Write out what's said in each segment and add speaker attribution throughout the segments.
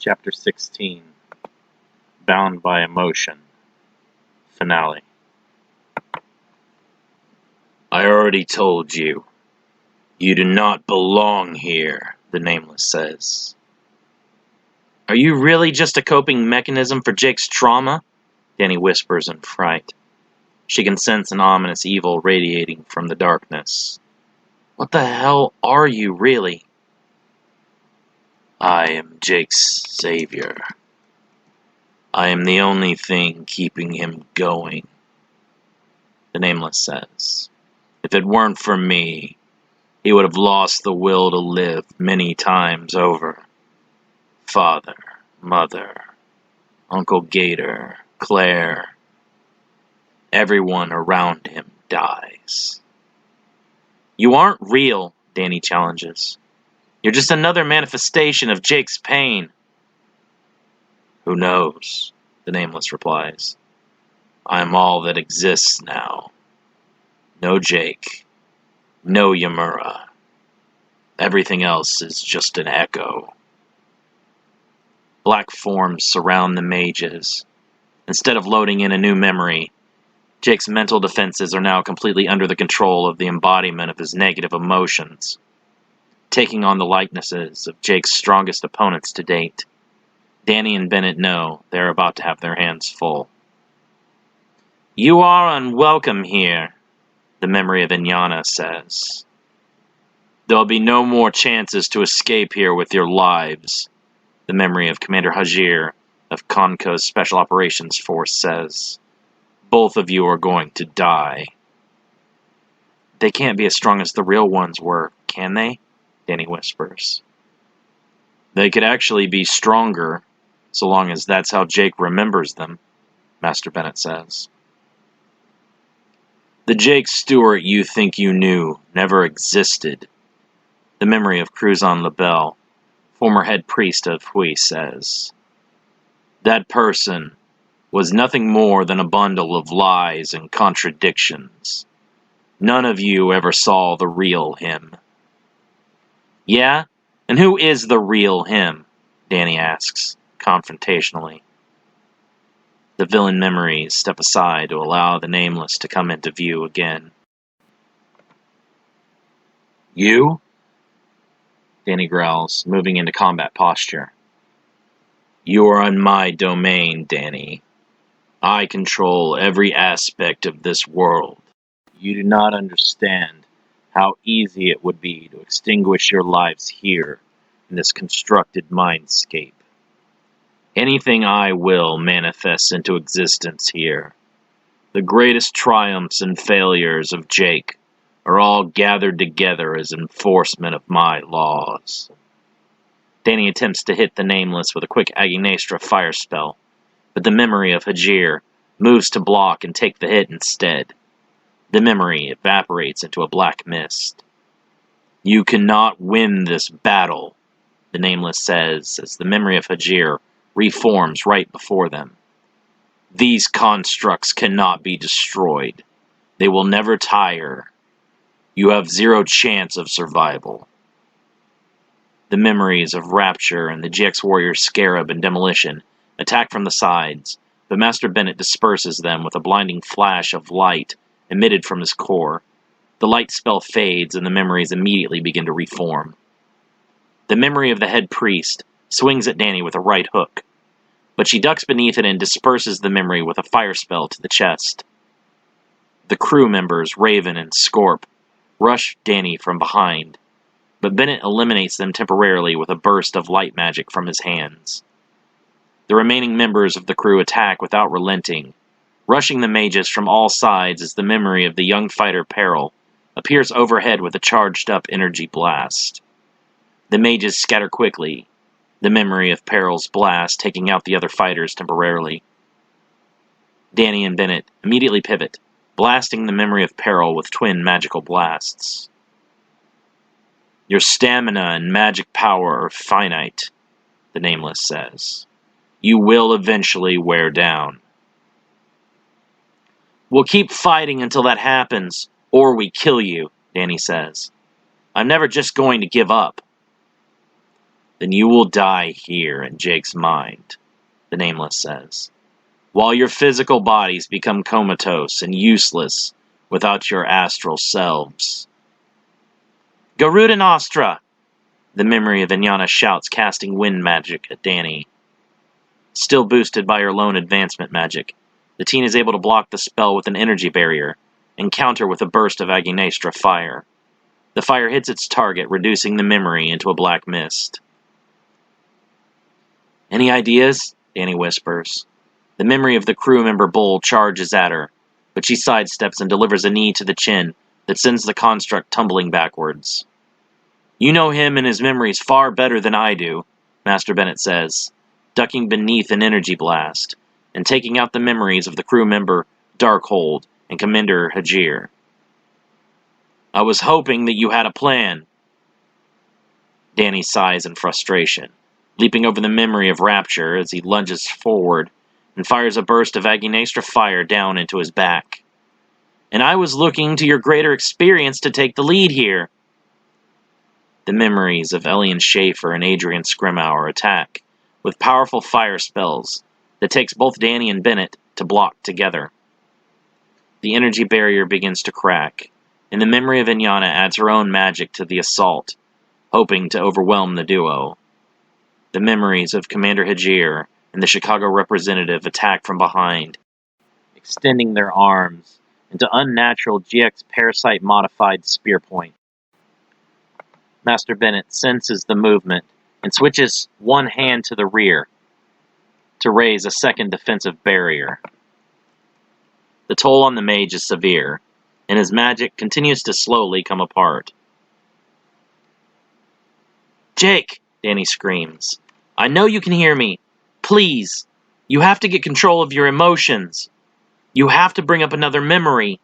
Speaker 1: Chapter 16, Bound by Emotion, Finale. I already told you. You do not belong here, the Nameless says. Are you really just a coping mechanism for Jake's trauma? Danny whispers in fright. She can sense an ominous evil radiating from the darkness. What the hell are you, really? I am Jake's savior. I am the only thing keeping him going, the Nameless says. If it weren't for me, he would have lost the will to live many times over. Father, Mother, Uncle Gator, Claire, everyone around him dies. You aren't real, Danny challenges. You're just another manifestation of Jake's pain. Who knows, the Nameless replies. I'm all that exists now. No Jake. No Yamura. Everything else is just an echo. Black forms surround the mages. Instead of loading in a new memory, Jake's mental defenses are now completely under the control of the embodiment of his negative emotions, taking on the likenesses of Jake's strongest opponents to date. Danny and Bennett know they're about to have their hands full. You are unwelcome here, the memory of Inyana says. There'll be no more chances to escape here with your lives, the memory of Commander Hajir of Konko's Special Operations Force says. Both of you are going to die. They can't be as strong as the real ones were, can they? Danny whispers. They could actually be stronger, so long as that's how Jake remembers them, Master Bennett says. The Jake Stewart you think you knew never existed, the memory of Cruzon LaBelle, former head priest of Hui, says. That person was nothing more than a bundle of lies and contradictions. None of you ever saw the real him. Yeah? And who is the real him? Danny asks, confrontationally. The villain memories step aside to allow the Nameless to come into view again. You? Danny growls, moving into combat posture. You are on my domain, Danny. I control every aspect of this world. You do not understand how easy it would be to extinguish your lives here in this constructed mindscape. Anything I will manifests into existence here. The greatest triumphs and failures of Jake are all gathered together as enforcement of my laws. Danny attempts to hit the Nameless with a quick Agnestra fire spell, but the memory of Hajir moves to block and take the hit instead. The memory evaporates into a black mist. You cannot win this battle, the Nameless says as the memory of Hajir reforms right before them. These constructs cannot be destroyed. They will never tire. You have zero chance of survival. The memories of Rapture and the GX Warrior Scarab and Demolition attack from the sides, but Master Bennett disperses them with a blinding flash of light emitted from his core. The light spell fades and the memories immediately begin to reform. The memory of the head priest swings at Danny with a right hook, but she ducks beneath it and disperses the memory with a fire spell to the chest. The crew members, Raven and Scorp, rush Danny from behind, but Bennett eliminates them temporarily with a burst of light magic from his hands. The remaining members of the crew attack without relenting, rushing the mages from all sides as the memory of the young fighter Peril appears overhead with a charged-up energy blast. The mages scatter quickly, the memory of Peril's blast taking out the other fighters temporarily. Danny and Bennett immediately pivot, blasting the memory of Peril with twin magical blasts. Your stamina and magic power are finite, the Nameless says. You will eventually wear down. We'll keep fighting until that happens, or we kill you, Danny says. I'm never just going to give up. Then you will die here in Jake's mind, the Nameless says, while your physical bodies become comatose and useless without your astral selves. Garuda Nostra! The memory of Inyana shouts, casting wind magic at Danny. Still boosted by her lone advancement magic, the teen is able to block the spell with an energy barrier and counter with a burst of Aguinastra fire. The fire hits its target, reducing the memory into a black mist. Any ideas? Danny whispers. The memory of the crew member Bull charges at her, but she sidesteps and delivers a knee to the chin that sends the construct tumbling backwards. You know him and his memories far better than I do, Master Bennett says, ducking beneath an energy blast and taking out the memories of the crew member Darkhold and Commander Hajir. I was hoping that you had a plan. Danny sighs in frustration, leaping over the memory of Rapture as he lunges forward and fires a burst of Aguinastra fire down into his back. And I was looking to your greater experience to take the lead here. The memories of Elian Schaefer and Adrian Scrimauer attack with powerful fire spells that takes both Danny and Bennett to block together. The energy barrier begins to crack, and the memory of Inyana adds her own magic to the assault, hoping to overwhelm the duo. The memories of Commander Hajir and the Chicago representative attack from behind, extending their arms into unnatural GX parasite-modified spear point. Master Bennett senses the movement and switches one hand to the rear to raise a second defensive barrier. The toll on the mage is severe, and his magic continues to slowly come apart. Jake! Danny screams. I know you can hear me. Please! You have to get control of your emotions. You have to bring up another memory.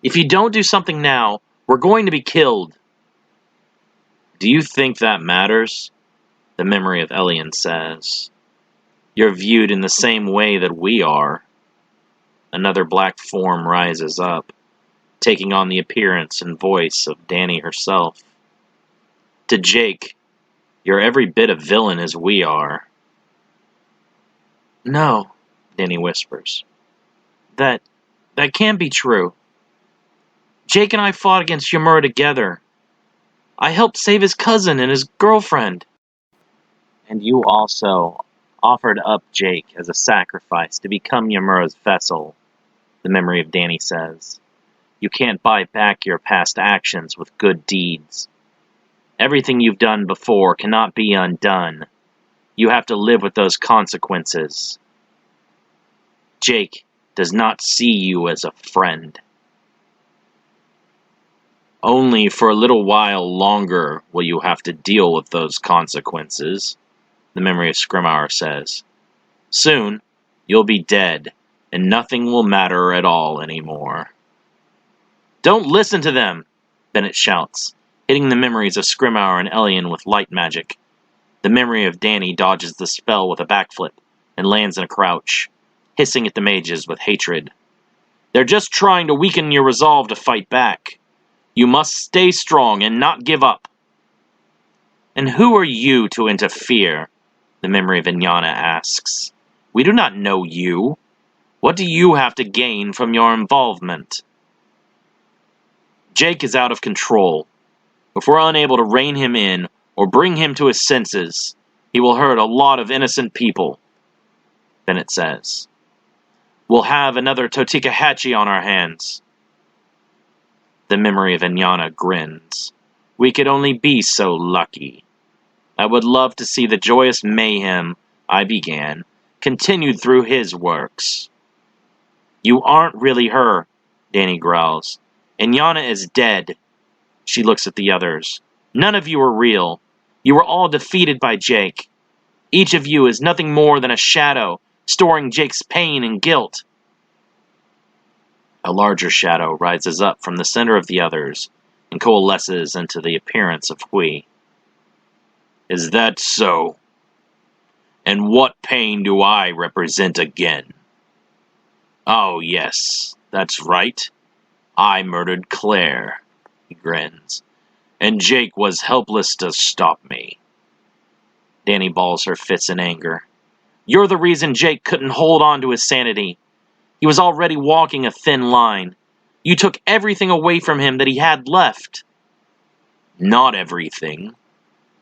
Speaker 1: If you don't do something now, we're going to be killed. Do you think that matters? The memory of Elian says. You're viewed in the same way that we are. Another black form rises up, taking on the appearance and voice of Danny herself. To Jake, you're every bit a villain as we are. No, Danny whispers. That can't be true. Jake and I fought against Yamura together. I helped save his cousin and his girlfriend. And you also offered up Jake as a sacrifice to become Yamura's vessel, the memory of Danny says. You can't buy back your past actions with good deeds. Everything you've done before cannot be undone. You have to live with those consequences. Jake does not see you as a friend. Only for a little while longer will you have to deal with those consequences, the memory of Scrimauer says. Soon, you'll be dead, and nothing will matter at all anymore. Don't listen to them, Bennett shouts, hitting the memories of Scrimauer and Elian with light magic. The memory of Danny dodges the spell with a backflip and lands in a crouch, hissing at the mages with hatred. They're just trying to weaken your resolve to fight back. You must stay strong and not give up. And who are you to interfere? The memory of Inyana asks. We do not know you. What do you have to gain from your involvement? Jake is out of control. If we're unable to rein him in or bring him to his senses, he will hurt a lot of innocent people, Bennett says. We'll have another Totikahachi on our hands. The memory of Inyana grins. We could only be so lucky. I would love to see the joyous mayhem I began continued through his works. You aren't really her, Danny growls. Inyana is dead. She looks at the others. None of you are real. You were all defeated by Jake. Each of you is nothing more than a shadow, storing Jake's pain and guilt. A larger shadow rises up from the center of the others and coalesces into the appearance of Hui. Is that so? And what pain do I represent again? Oh, yes, that's right. I murdered Claire, he grins, and Jake was helpless to stop me. Danny balls her fists in anger. You're the reason Jake couldn't hold on to his sanity. He was already walking a thin line. You took everything away from him that he had left. Not everything,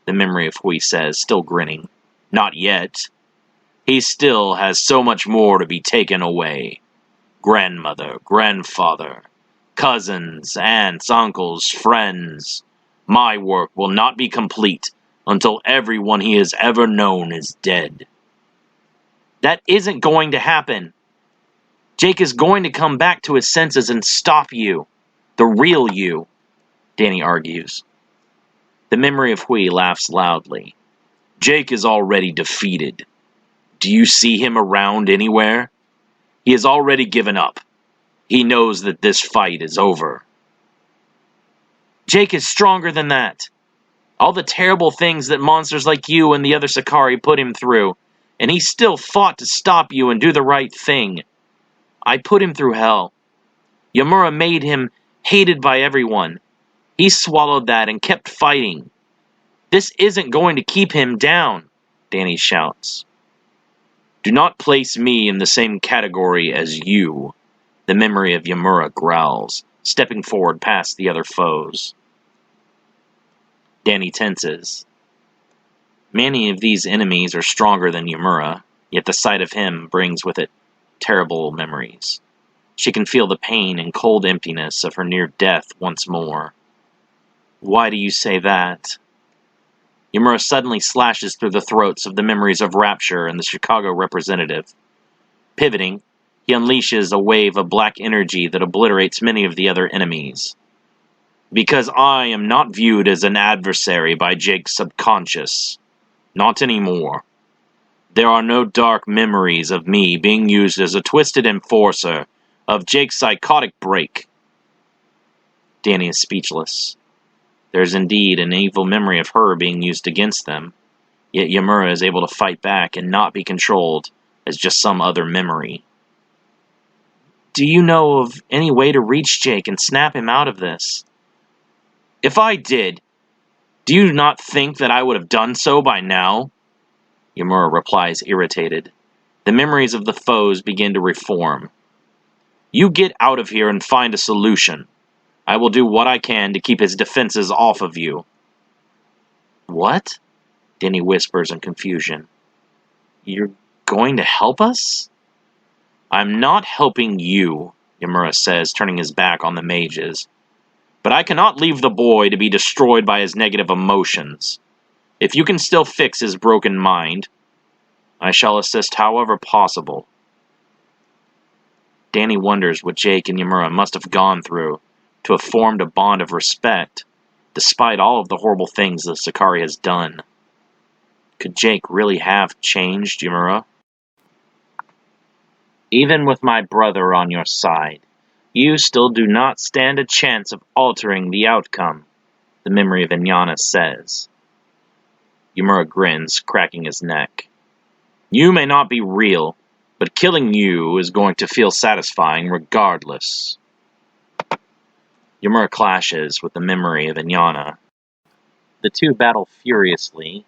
Speaker 1: the memory of Hui says, still grinning. Not yet. He still has so much more to be taken away. Grandmother, grandfather, cousins, aunts, uncles, friends. My work will not be complete until everyone he has ever known is dead. That isn't going to happen. Jake is going to come back to his senses and stop you. The real you, Danny argues. The memory of Hui laughs loudly. Jake is already defeated. Do you see him around anywhere? He has already given up. He knows that this fight is over. Jake is stronger than that. All the terrible things that monsters like you and the other Sakari put him through, and he still fought to stop you and do the right thing. I put him through hell. Yamura made him hated by everyone. He swallowed that and kept fighting. This isn't going to keep him down, Danny shouts. Do not place me in the same category as you, the memory of Yamura growls, stepping forward past the other foes. Danny tenses. Many of these enemies are stronger than Yamura, yet the sight of him brings with it terrible memories. She can feel the pain and cold emptiness of her near death once more. Why do you say that? Yamura suddenly slashes through the throats of the memories of Rapture and the Chicago representative. Pivoting, he unleashes a wave of black energy that obliterates many of the other enemies. Because I am not viewed as an adversary by Jake's subconscious. Not anymore. There are no dark memories of me being used as a twisted enforcer of Jake's psychotic break. Danny is speechless. There is indeed an evil memory of her being used against them, yet Yamura is able to fight back and not be controlled as just some other memory. Do you know of any way to reach Jake and snap him out of this? If I did, do you not think that I would have done so by now? Yamura replies, irritated. The memories of the foes begin to reform. You get out of here and find a solution. I will do what I can to keep his defenses off of you. What? Denny whispers in confusion. You're going to help us? I'm not helping you, Yamura says, turning his back on the mages. But I cannot leave the boy to be destroyed by his negative emotions. If you can still fix his broken mind, I shall assist however possible. Danny wonders what Jake and Yamura must have gone through to have formed a bond of respect, despite all of the horrible things that Sakari has done. Could Jake really have changed Yamura? Even with my brother on your side, you still do not stand a chance of altering the outcome, the memory of Inyana says. Yamura grins, cracking his neck. You may not be real, but killing you is going to feel satisfying regardless. Yamura clashes with the memory of Inyana. The two battle furiously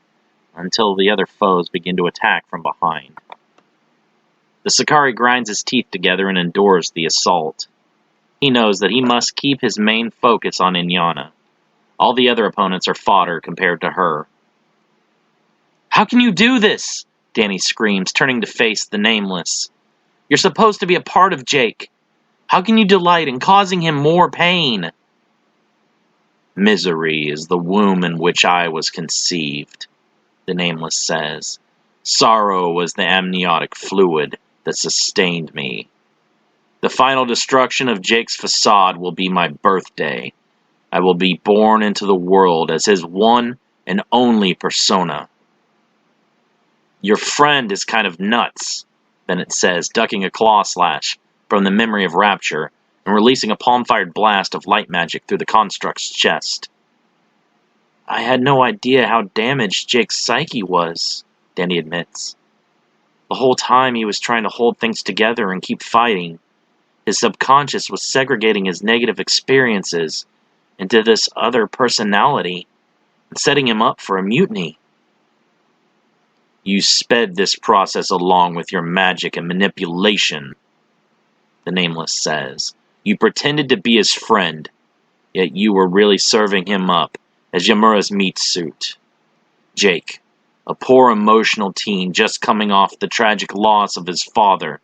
Speaker 1: until the other foes begin to attack from behind. The Sakari grinds his teeth together and endures the assault. He knows that he must keep his main focus on Inyana. All the other opponents are fodder compared to her. How can you do this? Danny screams, turning to face the Nameless. You're supposed to be a part of Jake. How can you delight in causing him more pain? Misery is the womb in which I was conceived, the Nameless says. Sorrow was the amniotic fluid that sustained me. The final destruction of Jake's facade will be my birthday. I will be born into the world as his one and only persona. Your friend is kind of nuts, Bennett says, ducking a claw slash from the memory of Rapture and releasing a palm-fired blast of light magic through the construct's chest. I had no idea how damaged Jake's psyche was, Danny admits. The whole time he was trying to hold things together and keep fighting, his subconscious was segregating his negative experiences into this other personality and setting him up for a mutiny. You sped this process along with your magic and manipulation, the Nameless says. You pretended to be his friend, yet you were really serving him up as Yamura's meat suit. Jake, a poor emotional teen just coming off the tragic loss of his father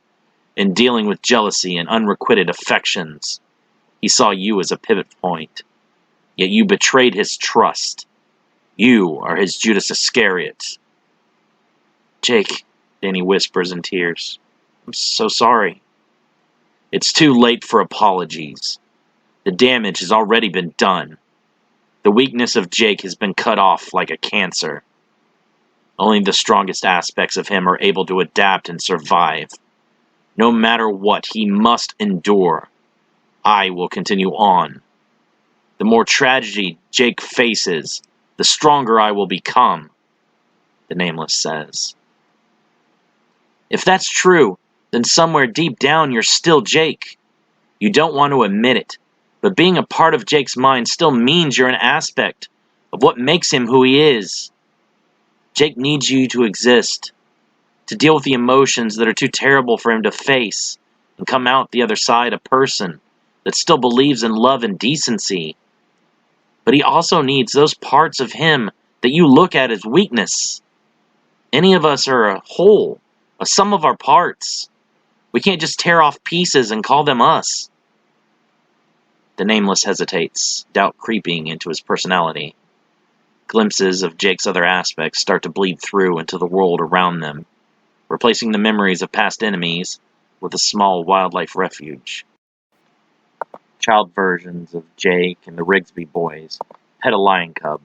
Speaker 1: and dealing with jealousy and unrequited affections. He saw you as a pivot point, yet you betrayed his trust. You are his Judas Iscariot. Jake, Danny whispers in tears. I'm so sorry. It's too late for apologies. The damage has already been done. The weakness of Jake has been cut off like a cancer. Only the strongest aspects of him are able to adapt and survive. No matter what, he must endure. I will continue on. The more tragedy Jake faces, the stronger I will become, the Nameless says. If that's true, then somewhere deep down you're still Jake. You don't want to admit it, but being a part of Jake's mind still means you're an aspect of what makes him who he is. Jake needs you to exist, to deal with the emotions that are too terrible for him to face, and come out the other side a person that still believes in love and decency. But he also needs those parts of him that you look at as weakness. Any of us are a whole, a sum of our parts. We can't just tear off pieces and call them us. The Nameless hesitates, doubt creeping into his personality. Glimpses of Jake's other aspects start to bleed through into the world around them, replacing the memories of past enemies with a small wildlife refuge. Child versions of Jake and the Rigsby boys pet a lion cub,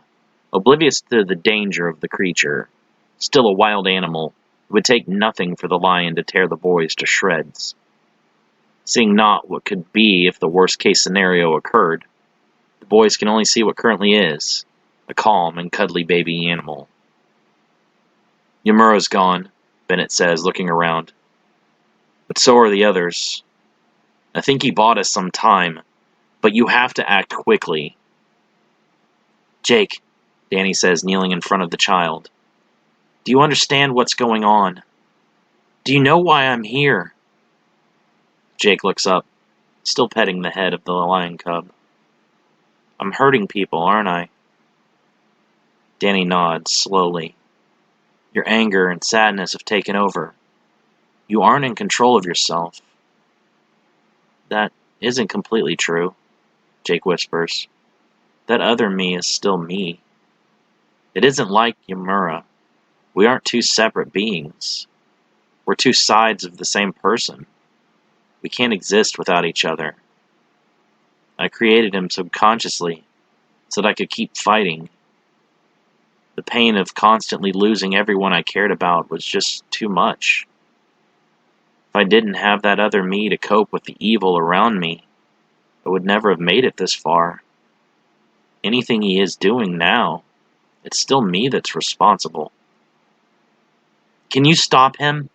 Speaker 1: oblivious to the danger of the creature. Still a wild animal, it would take nothing for the lion to tear the boys to shreds. Seeing not what could be if the worst-case scenario occurred, the boys can only see what currently is, a calm and cuddly baby animal. Yamura's gone, Bennett says, looking around. But so are the others. I think he bought us some time, but you have to act quickly. Jake, Danny says, kneeling in front of the child. Do you understand what's going on? Do you know why I'm here? Jake looks up, still petting the head of the lion cub. I'm hurting people, aren't I? Danny nods, slowly. Your anger and sadness have taken over. You aren't in control of yourself. That isn't completely true, Jake whispers. That other me is still me. It isn't like Yamura. We aren't two separate beings. We're two sides of the same person. We can't exist without each other. I created him subconsciously so that I could keep fighting. The pain of constantly losing everyone I cared about was just too much. If I didn't have that other me to cope with the evil around me, I would never have made it this far. Anything he is doing now, it's still me that's responsible. Can you stop him?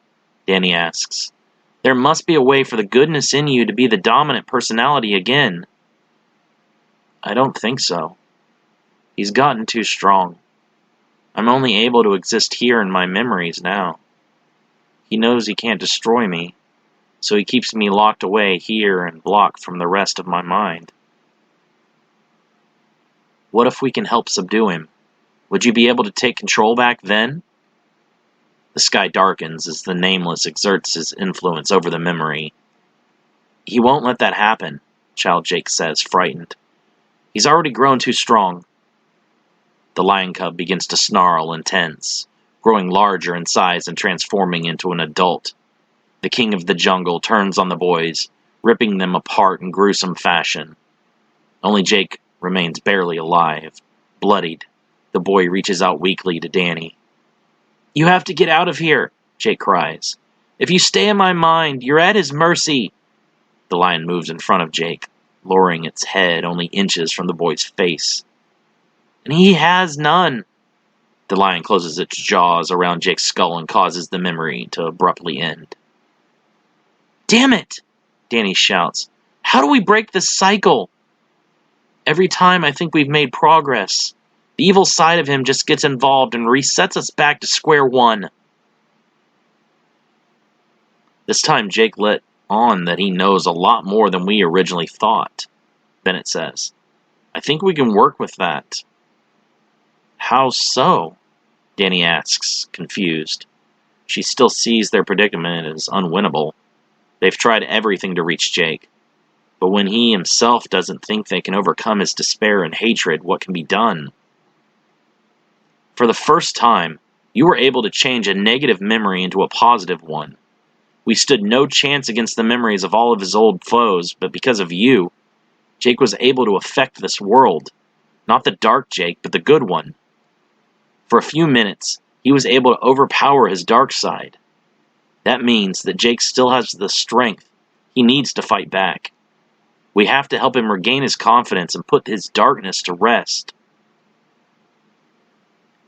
Speaker 1: Danny asks. There must be a way for the goodness in you to be the dominant personality again. I don't think so. He's gotten too strong. I'm only able to exist here in my memories now. He knows he can't destroy me, so he keeps me locked away here and blocked from the rest of my mind. What if we can help subdue him? Would you be able to take control back then? The sky darkens as the Nameless exerts his influence over the memory. He won't let that happen, Child Jake says, frightened. He's already grown too strong. The lion cub begins to snarl and tense, growing larger in size and transforming into an adult. The king of the jungle turns on the boys, ripping them apart in gruesome fashion. Only Jake remains barely alive. Bloodied, the boy reaches out weakly to Danny. You have to get out of here, Jake cries. If you stay in my mind, you're at his mercy. The lion moves in front of Jake, lowering its head only inches from the boy's face. And he has none. The lion closes its jaws around Jake's skull and causes the memory to abruptly end. Damn it! Danny shouts. How do we break this cycle? Every time I think we've made progress, the evil side of him just gets involved and resets us back to square one. This time Jake let on that he knows a lot more than we originally thought, Bennett says. I think we can work with that. How so? Danny asks, confused. She still sees their predicament as unwinnable. They've tried everything to reach Jake. But when he himself doesn't think they can overcome his despair and hatred, what can be done? For the first time, you were able to change a negative memory into a positive one. We stood no chance against the memories of all of his old foes, but because of you, Jake was able to affect this world. Not the dark Jake, but the good one. For a few minutes, he was able to overpower his dark side. That means that Jake still has the strength he needs to fight back. We have to help him regain his confidence and put his darkness to rest.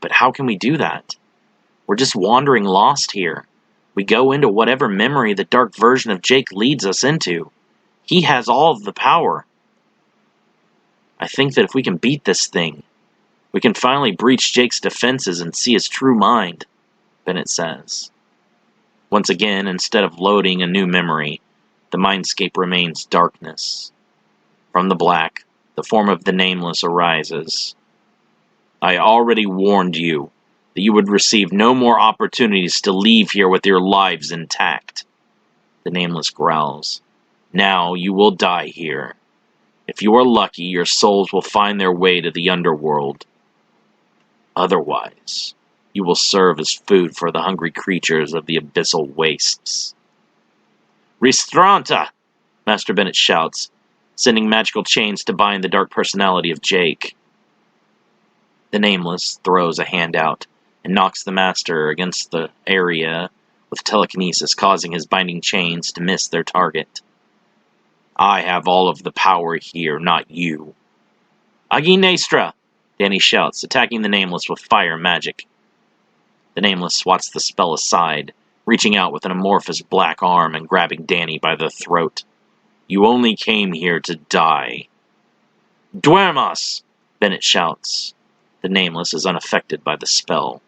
Speaker 1: But how can we do that? We're just wandering lost here. We go into whatever memory the dark version of Jake leads us into. He has all of the power. I think that if we can beat this thing, we can finally breach Jake's defenses and see his true mind, Bennett says. Once again, instead of loading a new memory, the mindscape remains darkness. From the black, the form of the Nameless arises. I already warned you that you would receive no more opportunities to leave here with your lives intact. The Nameless growls. Now you will die here. If you are lucky, your souls will find their way to the underworld. Otherwise, you will serve as food for the hungry creatures of the abyssal wastes. Ristranta! Master Bennett shouts, sending magical chains to bind the dark personality of Jake. The Nameless throws a hand out and knocks the Master against the area with telekinesis, causing his binding chains to miss their target. I have all of the power here, not you. Agi Nestra! Danny shouts, attacking the Nameless with fire magic. The Nameless swats the spell aside, reaching out with an amorphous black arm and grabbing Danny by the throat. You only came here to die. Duermas! Bennett shouts. The Nameless is unaffected by the spell.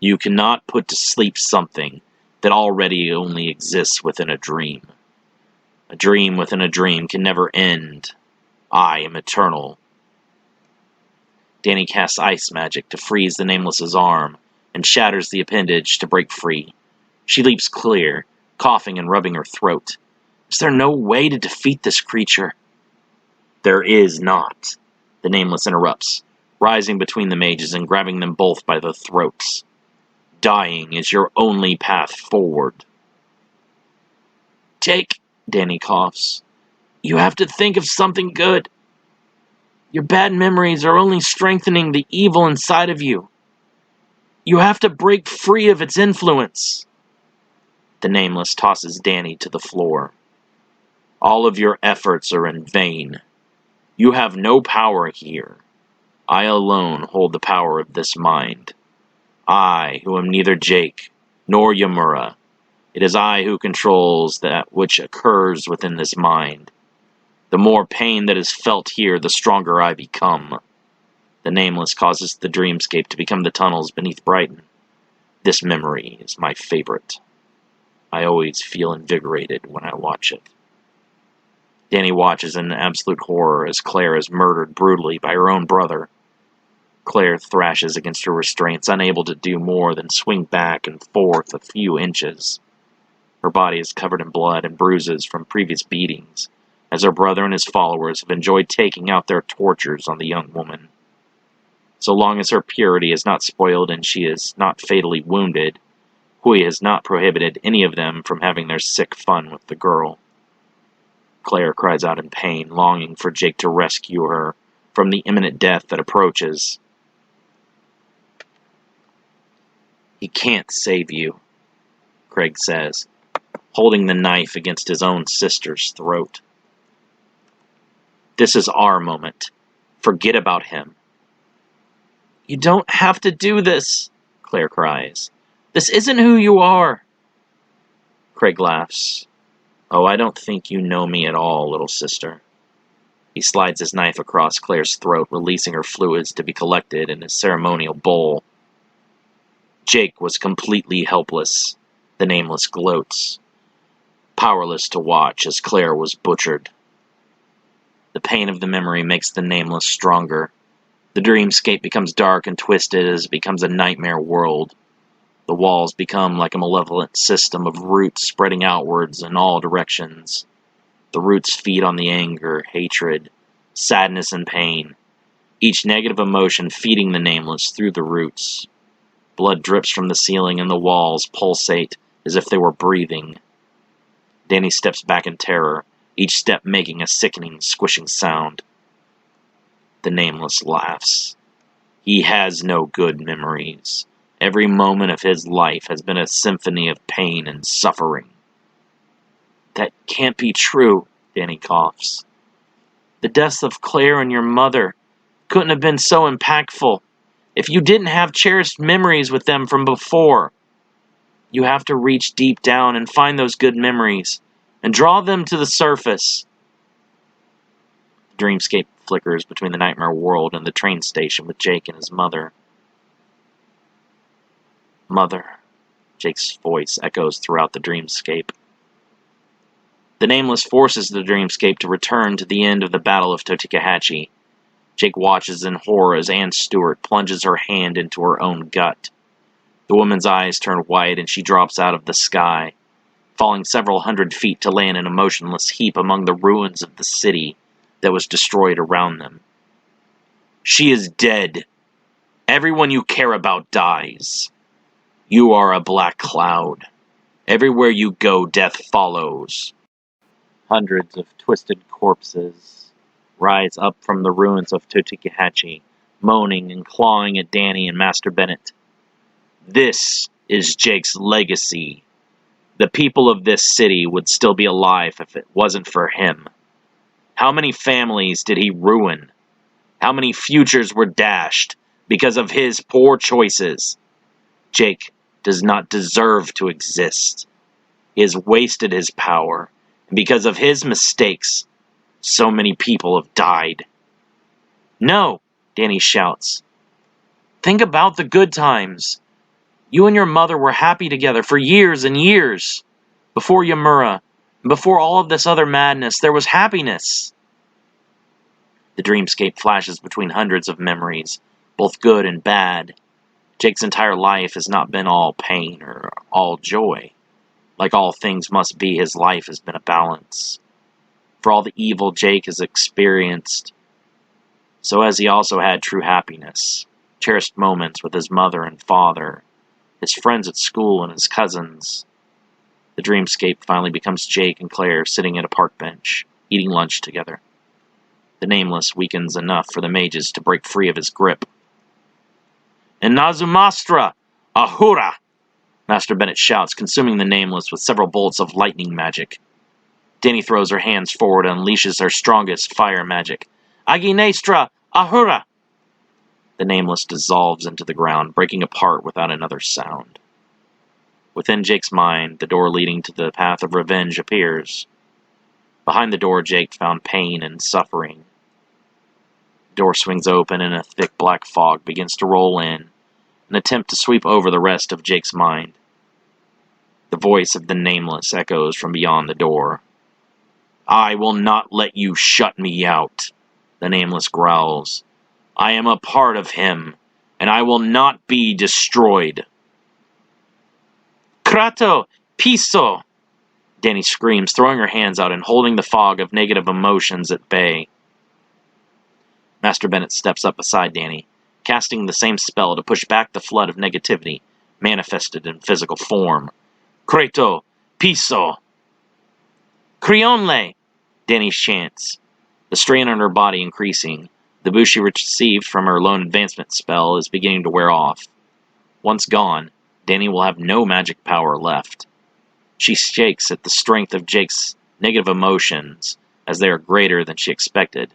Speaker 1: You cannot put to sleep something that already only exists within a dream. A dream within a dream can never end. I am eternal. Danny casts ice magic to freeze the Nameless's arm and shatters the appendage to break free. She leaps clear, coughing and rubbing her throat. Is there no way to defeat this creature? There is not, the Nameless interrupts, rising between the mages and grabbing them both by the throats. Dying is your only path forward. Jake, Danny coughs, you have to think of something good. Your bad memories are only strengthening the evil inside of you. You have to break free of its influence. The Nameless tosses Danny to the floor. All of your efforts are in vain. You have no power here. I alone hold the power of this mind. I, who am neither Jake nor Yamura. It is I who controls that which occurs within this mind. The more pain that is felt here, the stronger I become. The Nameless causes the dreamscape to become the tunnels beneath Brighton. This memory is my favorite. I always feel invigorated when I watch it. Danny watches in absolute horror as Claire is murdered brutally by her own brother. Claire thrashes against her restraints, unable to do more than swing back and forth a few inches. Her body is covered in blood and bruises from previous beatings, as her brother and his followers have enjoyed taking out their tortures on the young woman. So long as her purity is not spoiled and she is not fatally wounded, Hui has not prohibited any of them from having their sick fun with the girl. Claire cries out in pain, longing for Jake to rescue her from the imminent death that approaches. He can't save you, Craig says, holding the knife against his own sister's throat. This is our moment. Forget about him. You don't have to do this, Claire cries. This isn't who you are. Craig laughs. Oh, I don't think you know me at all, little sister. He slides his knife across Claire's throat, releasing her fluids to be collected in a ceremonial bowl. Jake was completely helpless, the Nameless gloats. powerless to watch as Claire was butchered. The pain of the memory makes the Nameless stronger. The dreamscape becomes dark and twisted as it becomes a nightmare world. The walls become like a malevolent system of roots spreading outwards in all directions. The roots feed on the anger, hatred, sadness, and pain, each negative emotion feeding the Nameless through the roots. Blood drips from the ceiling and the walls pulsate as if they were breathing. Danny steps back in terror, each step making a sickening, squishing sound. The Nameless laughs. He has no good memories. Every moment of his life has been a symphony of pain and suffering. That can't be true, Danny coughs. The deaths of Claire and your mother couldn't have been so impactful if you didn't have cherished memories with them from before. You have to reach deep down and find those good memories and draw them to the surface. The dreamscape flickers between the nightmare world and the train station with Jake and his mother. Mother, Jake's voice echoes throughout the dreamscape. The Nameless forces the dreamscape to return to the end of the Battle of Totikahatchee. Jake watches in horror as Anne Stewart plunges her hand into her own gut. The woman's eyes turn white and she drops out of the sky, falling several hundred feet to land in a motionless heap among the ruins of the city that was destroyed around them. She is dead. Everyone you care about dies. You are a black cloud. Everywhere you go, death follows. Hundreds of twisted corpses rise up from the ruins of Totikahatchee, moaning and clawing at Danny and Master Bennett. This is Jake's legacy. The people of this city would still be alive if it wasn't for him. How many families did he ruin? How many futures were dashed because of his poor choices? Jake does not deserve to exist. He has wasted his power, and because of his mistakes, so many people have died. No, Danny shouts. Think about the good times. You and your mother were happy together for years and years. Before Yamura, and before all of this other madness, there was happiness. The dreamscape flashes between hundreds of memories, both good and bad. Jake's entire life has not been all pain or all joy. Like all things must be, his life has been a balance. For all the evil Jake has experienced, so has he also had true happiness, cherished moments with his mother and father, his friends at school and his cousins. The dreamscape finally becomes Jake and Claire sitting at a park bench, eating lunch together. The Nameless weakens enough for the mages to break free of his grip. Inazumastra! Ahura! Master Bennett shouts, consuming the Nameless with several bolts of lightning magic. Danny throws her hands forward and unleashes her strongest fire magic. Aginestra! Ahura! The Nameless dissolves into the ground, breaking apart without another sound. Within Jake's mind, the door leading to the path of revenge appears. Behind the door, Jake found pain and suffering. The door swings open and a thick black fog begins to roll in, an attempt to sweep over the rest of Jake's mind. The voice of the Nameless echoes from beyond the door. I will not let you shut me out, the Nameless growls. I am a part of him, and I will not be destroyed. Krato! Piso! Danny screams, throwing her hands out and holding the fog of negative emotions at bay. Master Bennett steps up beside Danny, casting the same spell to push back the flood of negativity, manifested in physical form. Krato! Piso! Crionle! Danny chants, the strain on her body increasing. The boost she received from her lone advancement spell is beginning to wear off. Once gone, Danny will have no magic power left. She shakes at the strength of Jake's negative emotions, as they are greater than she expected.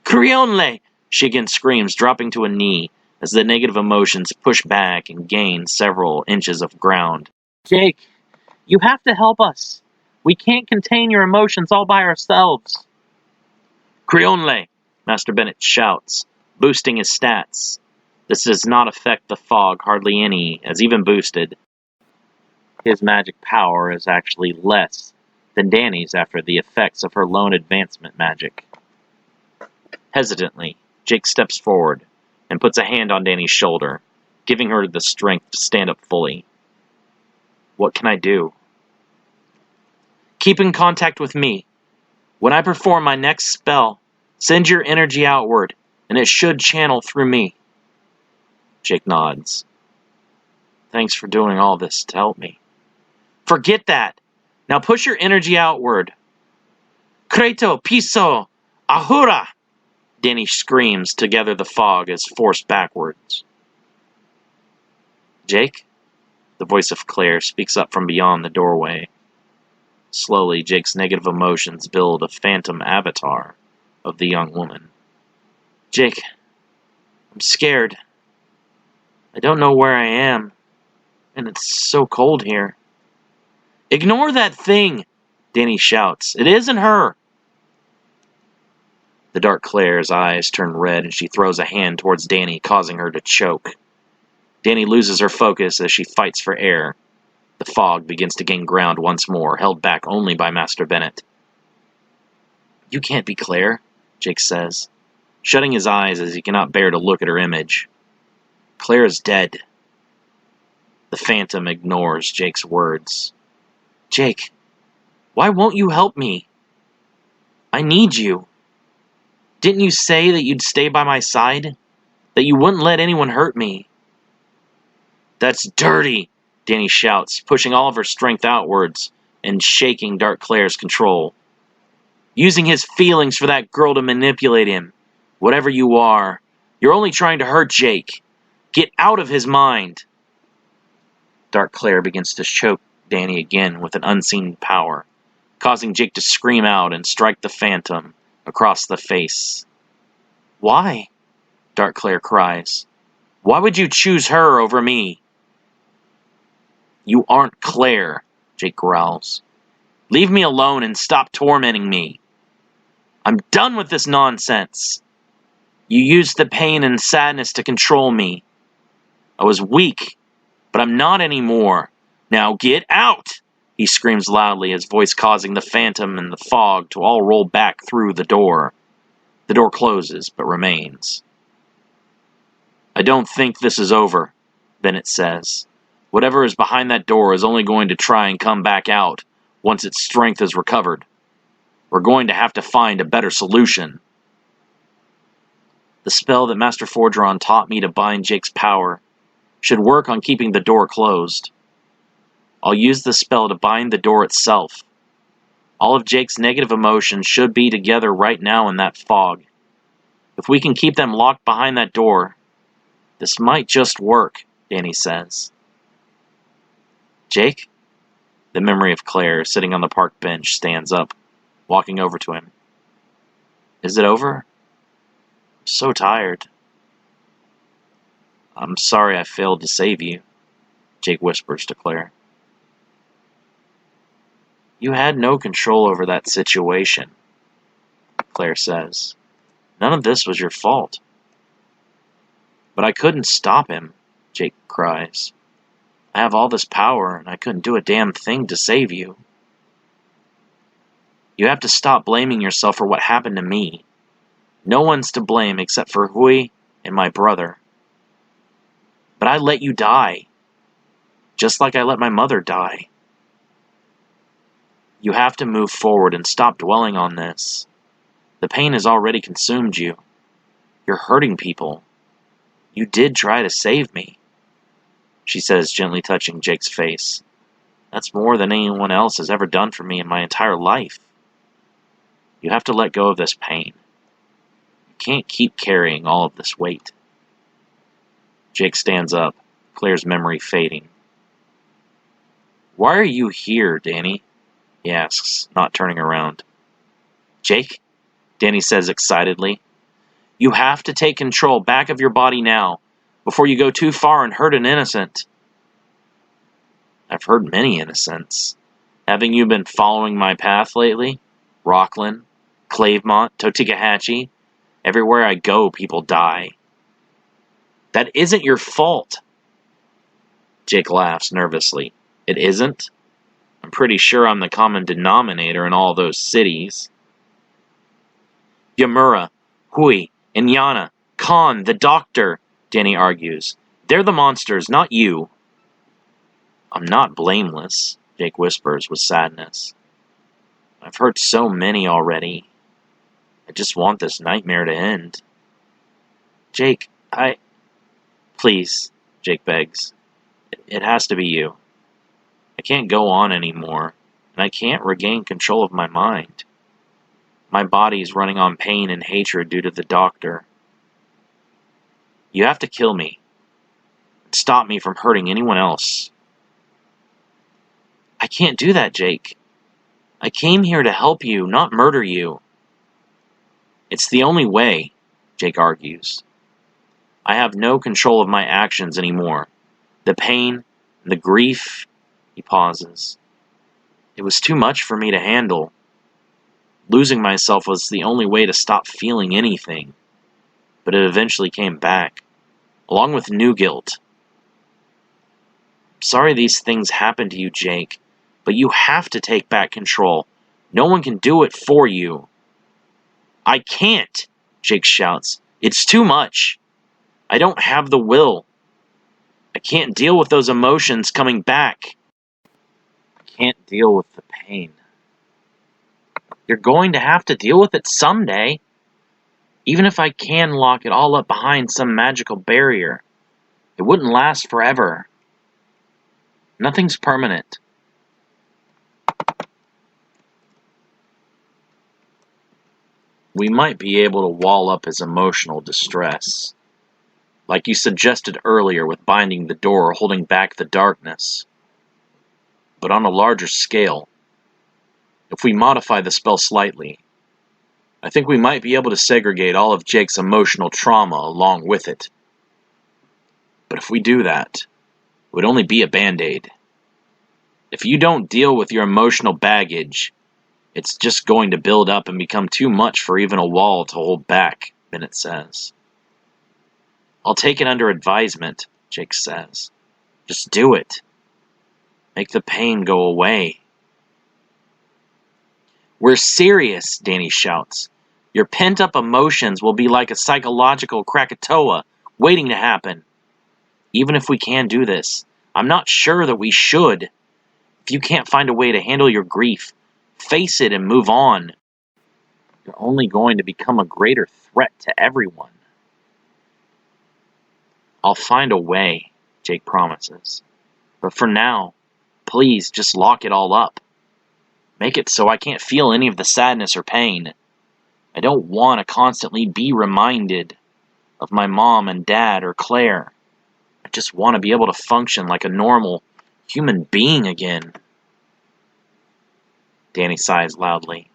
Speaker 1: Crionle! She again screams, dropping to a knee, as the negative emotions push back and gain several inches of ground. Jake, you have to help us. We can't contain your emotions all by ourselves. Crionle! Master Bennett shouts, boosting his stats. This does not affect the fog hardly any, as even boosted, His magic power is actually less than Danny's after the effects of her lone advancement magic. Hesitantly, Jake steps forward and puts a hand on Danny's shoulder, giving her the strength to stand up fully. What can I do? Keep in contact with me. When I perform my next spell, send your energy outward, and it should channel through me. Jake nods. Thanks for doing all this to help me. Forget that! Now push your energy outward. Creto, piso, ahura! Danny screams to gather the fog is forced backwards. Jake? The voice of Claire speaks up from beyond the doorway. Slowly, Jake's negative emotions build a phantom avatar of the young woman. Jake, I'm scared. I don't know where I am, and it's so cold here. Ignore that thing, Danny shouts. It isn't her. The dark Claire's eyes turn red and she throws a hand towards Danny, causing her to choke. Danny loses her focus as she fights for air. The fog begins to gain ground once more, held back only by Master Bennett. You can't be Claire, Jake says, shutting his eyes as he cannot bear to look at her image. Claire is dead. The phantom ignores Jake's words. Jake, why won't you help me? I need you. Didn't you say that you'd stay by my side? That you wouldn't let anyone hurt me? That's dirty, Danny shouts, pushing all of her strength outwards and shaking Dark Claire's control. Using his feelings for that girl to manipulate him. Whatever you are, you're only trying to hurt Jake. Get out of his mind. Dark Claire begins to choke Danny again with an unseen power, causing Jake to scream out and strike the phantom across the face. Why? Dark Claire cries. Why would you choose her over me? You aren't Claire, Jake growls. Leave me alone and stop tormenting me. I'm done with this nonsense. You used the pain and sadness to control me. I was weak, but I'm not anymore. Now get out! He screams loudly, his voice causing the phantom and the fog to all roll back through the door. The door closes, but remains. I don't think this is over, Bennett says. Whatever is behind that door is only going to try and come back out once its strength is recovered. We're going to have to find a better solution. The spell that Master Fordron taught me to bind Jake's power should work on keeping the door closed. I'll use the spell to bind the door itself. All of Jake's negative emotions should be together right now in that fog. If we can keep them locked behind that door, this might just work, Danny says. Jake? The memory of Claire sitting on the park bench stands up, walking over to him. Is it over? I'm so tired. I'm sorry I failed to save you, Jake whispers to Claire. You had no control over that situation, Claire says. None of this was your fault. But I couldn't stop him, Jake cries. I have all this power, and I couldn't do a damn thing to save you. You have to stop blaming yourself for what happened to me. No one's to blame except for Hui and my brother. But I let you die, just like I let my mother die. You have to move forward and stop dwelling on this. The pain has already consumed you. You're hurting people. You did try to save me, she says, gently touching Jake's face. That's more than anyone else has ever done for me in my entire life. You have to let go of this pain. You can't keep carrying all of this weight. Jake stands up, Claire's memory fading. Why are you here, Danny? He asks, not turning around. Jake? Danny says excitedly. You have to take control back of your body now, before you go too far and hurt an innocent. I've hurt many innocents. Haven't you been following my path lately? Rockland, Clavemont, Totigahatchee. Everywhere I go, people die. That isn't your fault. Jake laughs nervously. It isn't? I'm pretty sure I'm the common denominator in all those cities. Yamura, Hui, Inyana, Khan, the doctor, Danny argues. They're the monsters, not you. I'm not blameless, Jake whispers with sadness. I've hurt so many already. I just want this nightmare to end. Jake, Please, Jake begs. It has to be you. I can't go on anymore, and I can't regain control of my mind. My body's running on pain and hatred due to the doctor. You have to kill me. Stop me from hurting anyone else. I can't do that, Jake. I came here to help you, not murder you. It's the only way, Jake argues. I have no control of my actions anymore. The pain, the grief, he pauses. It was too much for me to handle. Losing myself was the only way to stop feeling anything. But it eventually came back, along with new guilt. Sorry these things happened to you, Jake, but you have to take back control. No one can do it for you. I can't, Jake shouts. It's too much. I don't have the will. I can't deal with those emotions coming back. I can't deal with the pain. You're going to have to deal with it someday. Even if I can lock it all up behind some magical barrier, it wouldn't last forever. Nothing's permanent. We might be able to wall up his emotional distress, like you suggested earlier with binding the door, holding back the darkness. But on a larger scale, if we modify the spell slightly, I think we might be able to segregate all of Jake's emotional trauma along with it. But if we do that, it would only be a band-aid. If you don't deal with your emotional baggage, it's just going to build up and become too much for even a wall to hold back, Bennett says. I'll take it under advisement, Jake says. Just do it. Make the pain go away. We're serious, Danny shouts. Your pent-up emotions will be like a psychological Krakatoa waiting to happen. Even if we can do this, I'm not sure that we should. If you can't find a way to handle your grief, face it and move on. You're only going to become a greater threat to everyone. I'll find a way, Jake promises. But for now, please just lock it all up. Make it so I can't feel any of the sadness or pain. I don't want to constantly be reminded of my mom and dad or Claire. I just want to be able to function like a normal human being again. Danny sighs loudly.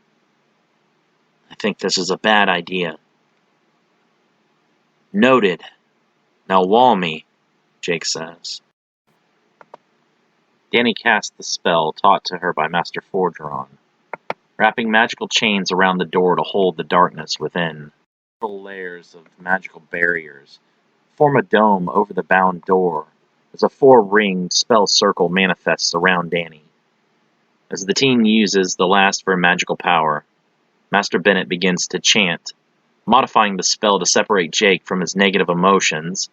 Speaker 1: I think this is a bad idea. Noted. Now wall me, Jake says. Danny casts the spell taught to her by Master Forgeron, wrapping magical chains around the door to hold the darkness within. Several layers of magical barriers form a dome over the bound door as a 4-ringed spell circle manifests around Danny. As the teen uses the last of her magical power, Master Bennett begins to chant, modifying the spell to separate Jake from his negative emotions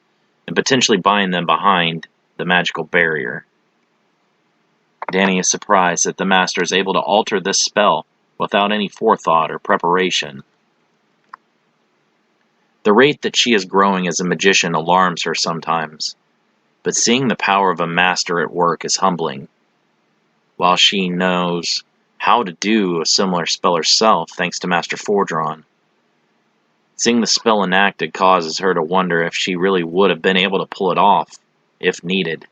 Speaker 1: and potentially bind them behind the magical barrier. Danny is surprised that the Master is able to alter this spell without any forethought or preparation. The rate that she is growing as a magician alarms her sometimes, but seeing the power of a master at work is humbling. While she knows how to do a similar spell herself thanks to Master Forgeron, seeing the spell enacted causes her to wonder if she really would have been able to pull it off, if needed.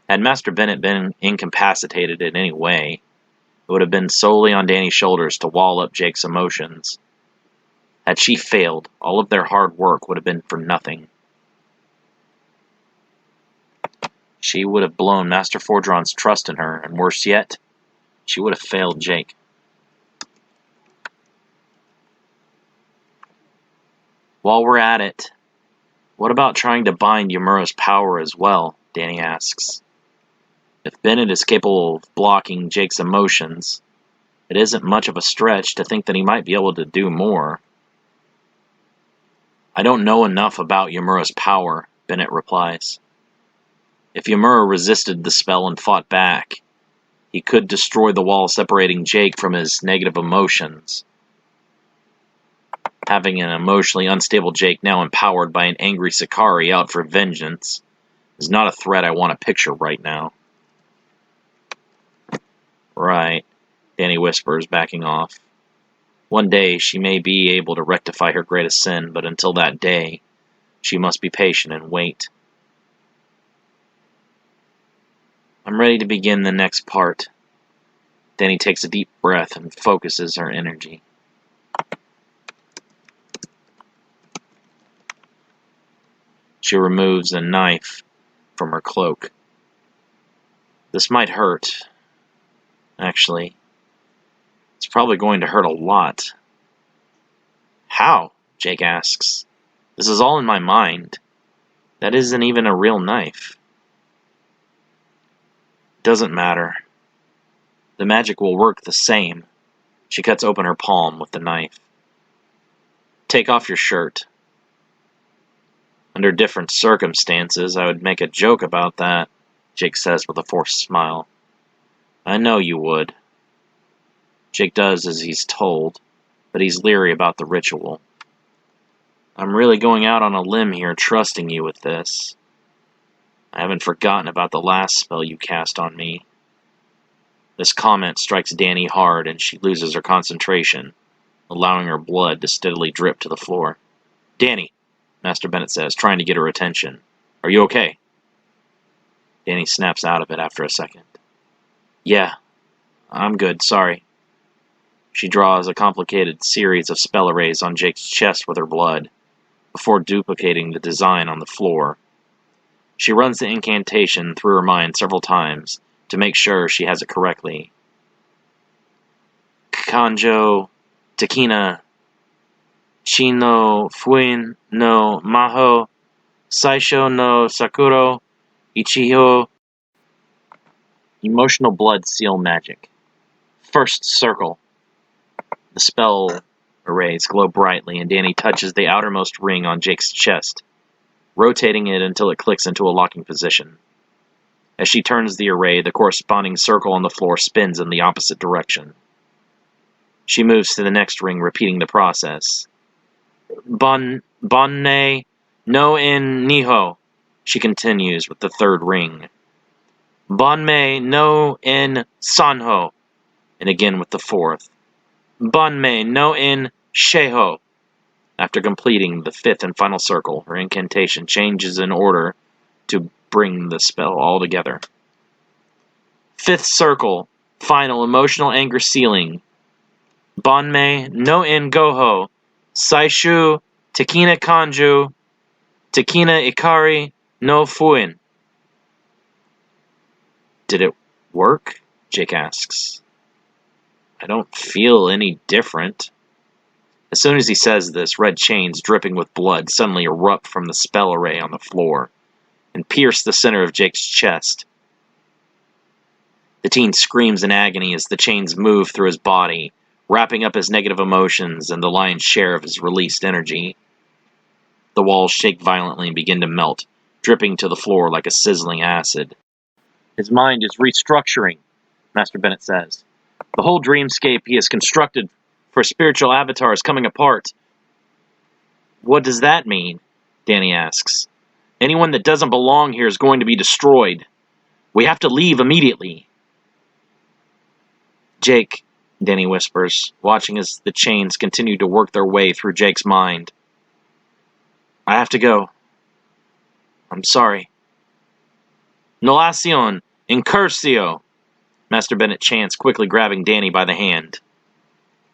Speaker 1: Had Master Bennett been incapacitated in any way, it would have been solely on Danny's shoulders to wall up Jake's emotions. Had she failed, all of their hard work would have been for nothing. She would have blown Master Forgeron's trust in her, and worse yet, she would have failed Jake. While we're at it, what about trying to bind Yamura's power as well? Danny asks. If Bennett is capable of blocking Jake's emotions, it isn't much of a stretch to think that he might be able to do more. I don't know enough about Yamura's power, Bennett replies. If Yamura resisted the spell and fought back, he could destroy the wall separating Jake from his negative emotions. Having an emotionally unstable Jake now empowered by an angry Sakari out for vengeance is not a threat I want to picture right now. Right, Danny whispers, backing off. One day she may be able to rectify her greatest sin, but until that day, she must be patient and wait. I'm ready to begin the next part. Danny takes a deep breath and focuses her energy. She removes a knife from her cloak. This might hurt. Actually, it's probably going to hurt a lot. How? Jake asks. This is all in my mind. That isn't even a real knife. Doesn't matter. The magic will work the same. She cuts open her palm with the knife. Take off your shirt. Under different circumstances, I would make a joke about that, Jake says with a forced smile. I know you would. Jake does as he's told, but he's leery about the ritual. I'm really going out on a limb here, trusting you with this. I haven't forgotten about the last spell you cast on me. This comment strikes Danny hard, and she loses her concentration, allowing her blood to steadily drip to the floor. Danny, Master Bennett says, trying to get her attention. Are you okay? Danny snaps out of it after a second. Yeah, I'm good, sorry. She draws a complicated series of spell arrays on Jake's chest with her blood, before duplicating the design on the floor. She runs the incantation through her mind several times to make sure she has it correctly. Kanjo, Takina, Chino, Fuin no Maho, Saisho no Sakuro, Ichiho. Emotional blood seal magic. First circle. The spell arrays glow brightly, and Danny touches the outermost ring on Jake's chest, rotating it until it clicks into a locking position. As she turns the array, the corresponding circle on the floor spins in the opposite direction. She moves to the next ring, repeating the process. Bonne no in Niho, she continues with the third ring. Bonme no in Sanho, and again with the fourth. Bonme no in Sheho. After completing the fifth and final circle, her incantation changes in order to bring the spell all together. Fifth circle, final emotional anger sealing. Bonme no in Goho, Saishu Takina Kanju, Takina Ikari no Fuin. Did it work? Jake asks. I don't feel any different. As soon as he says this, red chains dripping with blood suddenly erupt from the spell array on the floor and pierce the center of Jake's chest. The teen screams in agony as the chains move through his body, wrapping up his negative emotions and the lion's share of his released energy. The walls shake violently and begin to melt, dripping to the floor like a sizzling acid. His mind is restructuring, Master Bennett says. The whole dreamscape he has constructed for spiritual avatar is coming apart. What does that mean? Danny asks. Anyone that doesn't belong here is going to be destroyed. We have to leave immediately. Jake, Danny whispers, watching as the chains continue to work their way through Jake's mind. I have to go. I'm sorry. Nolacion, Incursio, Master Bennett chants, quickly grabbing Danny by the hand.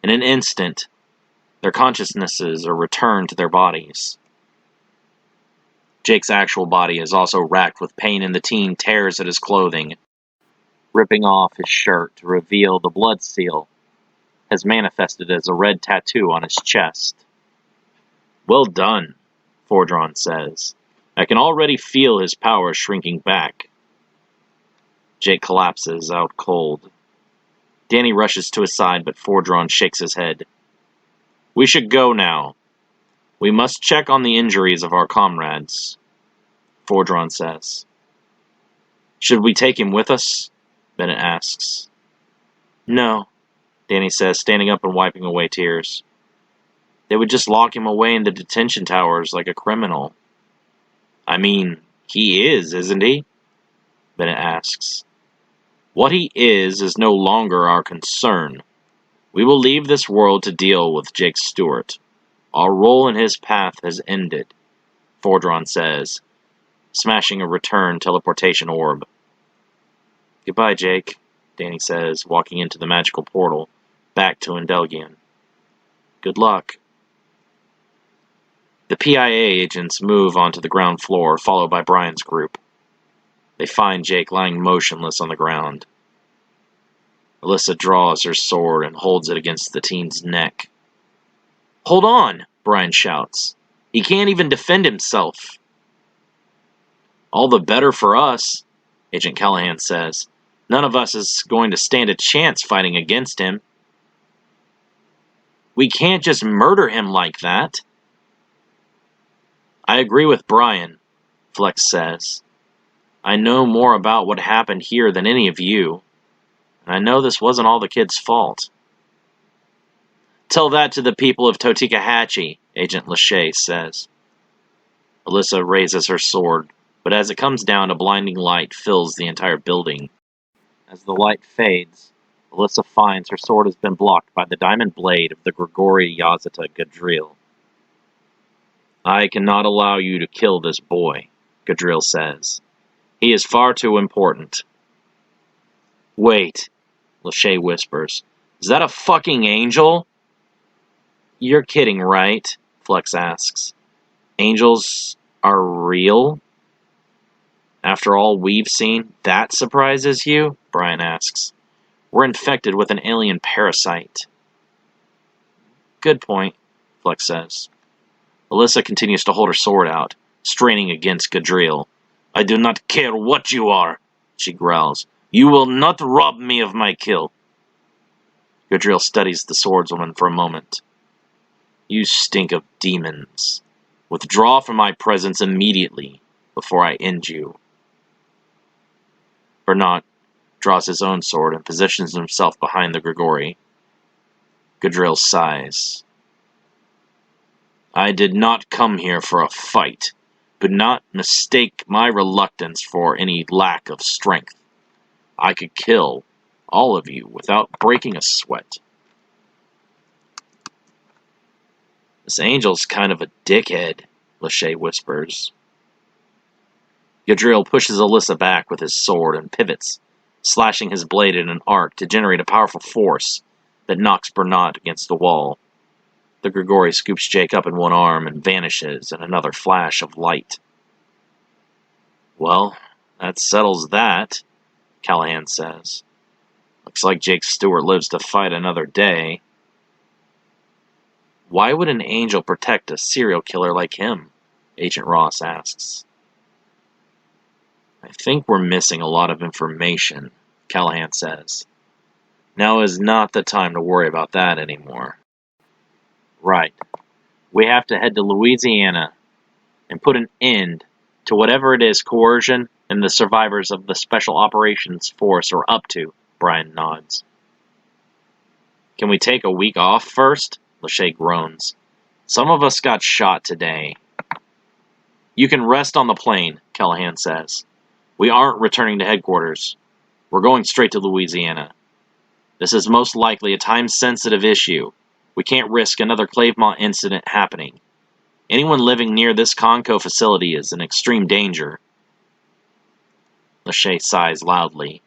Speaker 1: In an instant, their consciousnesses are returned to their bodies. Jake's actual body is also racked with pain, and the teen tears at his clothing, ripping off his shirt to reveal the blood seal has manifested as a red tattoo on his chest. Well done, Fordron says. I can already feel his power shrinking back. Jake collapses, out cold. Danny rushes to his side, but Fordron shakes his head. We should go now. We must check on the injuries of our comrades, Fordron says. Should we take him with us? Bennett asks. No, Danny says, standing up and wiping away tears. They would just lock him away in the detention towers like a criminal. I mean, he is, isn't he? Bennett asks. What he is no longer our concern. We will leave this world to deal with Jake Stewart. Our role in his path has ended, Fordron says, smashing a return teleportation orb. Goodbye, Jake, Danny says, walking into the magical portal, back to Endelgian. Good luck. The PIA agents move onto the ground floor, followed by Brian's group. They find Jake lying motionless on the ground. Alyssa draws her sword and holds it against the teen's neck. Hold on, Brian shouts. He can't even defend himself. All the better for us, Agent Callahan says. None of us is going to stand a chance fighting against him. We can't just murder him like that. I agree with Brian, Flex says. I know more about what happened here than any of you, and I know this wasn't all the kid's fault. Tell that to the people of Totikahatchee, Agent Lachey says. Alyssa raises her sword, but as it comes down, a blinding light fills the entire building. As the light fades, Alyssa finds her sword has been blocked by the diamond blade of the Grigori Yazata Gadriel. I cannot allow you to kill this boy, Gadriel says. He is far too important. Wait, Lachey whispers. Is that a fucking angel? You're kidding, right? Flex asks. Angels are real? After all we've seen, that surprises you? Brian asks. We're infected with an alien parasite. Good point, Flex says. Alyssa continues to hold her sword out, straining against Gadriel. I do not care what you are, she growls. You will not rob me of my kill. Gadriel studies the swordswoman for a moment. You stink of demons. Withdraw from my presence immediately, before I end you. Bernat draws his own sword and positions himself behind the Grigori. Gadriel sighs. I did not come here for a fight. Do not mistake my reluctance for any lack of strength. I could kill all of you without breaking a sweat. This angel's kind of a dickhead, Lachey whispers. Gadriel pushes Alyssa back with his sword and pivots, slashing his blade in an arc to generate a powerful force that knocks Bernat against the wall. The Grigori scoops Jake up in one arm and vanishes in another flash of light. Well, that settles that, Callahan says. Looks like Jake Stewart lives to fight another day. Why would an angel protect a serial killer like him? Agent Ross asks. I think we're missing a lot of information, Callahan says. Now is not the time to worry about that anymore. Right. We have to head to Louisiana and put an end to whatever it is coercion and the survivors of the Special Operations Force are up to, Brian nods. Can we take a week off first? Lachey groans. Some of us got shot today. You can rest on the plane, Callahan says. We aren't returning to headquarters. We're going straight to Louisiana. This is most likely a time-sensitive issue. We can't risk another Clavemont incident happening. Anyone living near this Conco facility is in extreme danger. Lachey sighs loudly.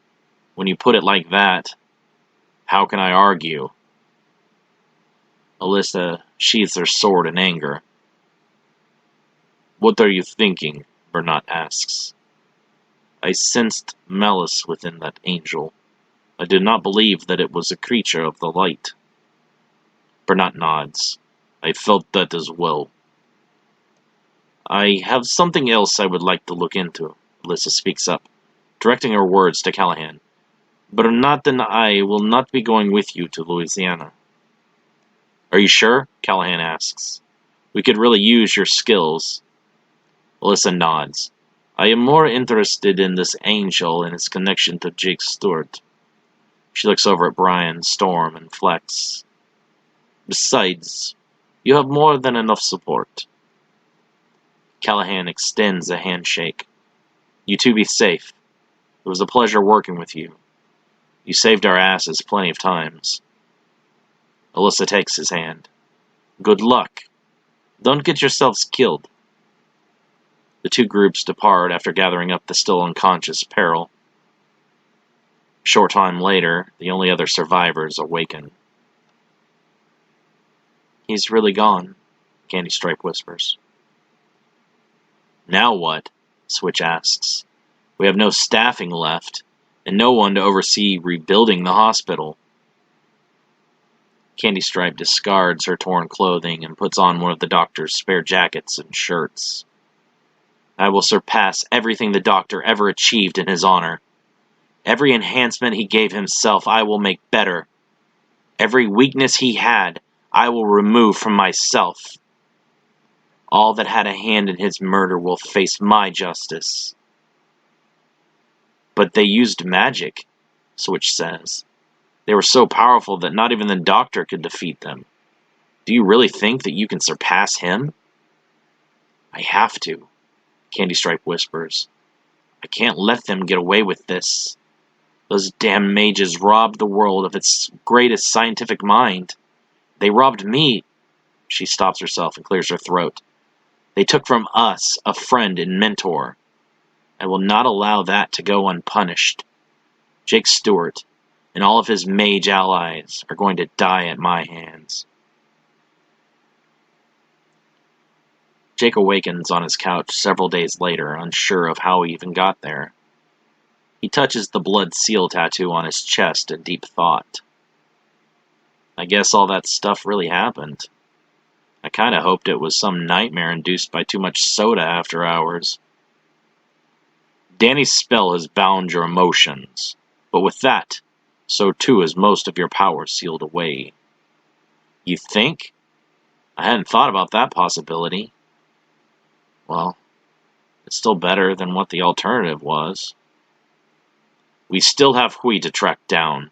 Speaker 1: When you put it like that, how can I argue? Alyssa sheathes her sword in anger. What are you thinking? Bernat asks. I sensed malice within that angel. I did not believe that it was a creature of the light. Bernat nods. I felt that as well. I have something else I would like to look into, Alyssa speaks up. directing her words to Callahan. "Bernat and I will not be going with you to Louisiana." "Are you sure?" Callahan asks. "We could really use your skills." Alyssa nods. "I am more interested in this angel and its connection to Jake Stewart." She looks over at Brian, Storm, and Flex. "Besides, you have more than enough support." Callahan extends a handshake. "You two be safe. It was a pleasure working with you. You saved our asses plenty of times." Alyssa takes his hand. "Good luck. Don't get yourselves killed." The two groups depart after gathering up the still unconscious Peril. A short time later, the only other survivors awaken. "He's really gone," Candy Stripe whispers. "Now what?" Switch asks. "We have no staffing left, and no one to oversee rebuilding the hospital." Candy Stripe discards her torn clothing and puts on one of the doctor's spare jackets and shirts. "I will surpass everything the doctor ever achieved in his honor. Every enhancement he gave himself I will make better. Every weakness he had I will remove from myself. All that had a hand in his murder will face my justice." "But they used magic," Switch says. "They were so powerful that not even the doctor could defeat them. Do you really think that you can surpass him?" "I have to," Candy Stripe whispers. "I can't let them get away with this. Those damn mages robbed the world of its greatest scientific mind. They robbed me." She stops herself and clears her throat. "They took from us a friend and mentor. I will not allow that to go unpunished. Jake Stewart and all of his mage allies are going to die at my hands." Jake awakens on his couch several days later, unsure of how he even got there. He touches the blood seal tattoo on his chest in deep thought. I guess all that stuff really happened. I kinda hoped it was some nightmare induced by too much soda after hours. Danny's spell has bound your emotions, but with that, so too is most of your power sealed away. You think? I hadn't thought about that possibility. Well, it's still better than what the alternative was. We still have Hui to track down,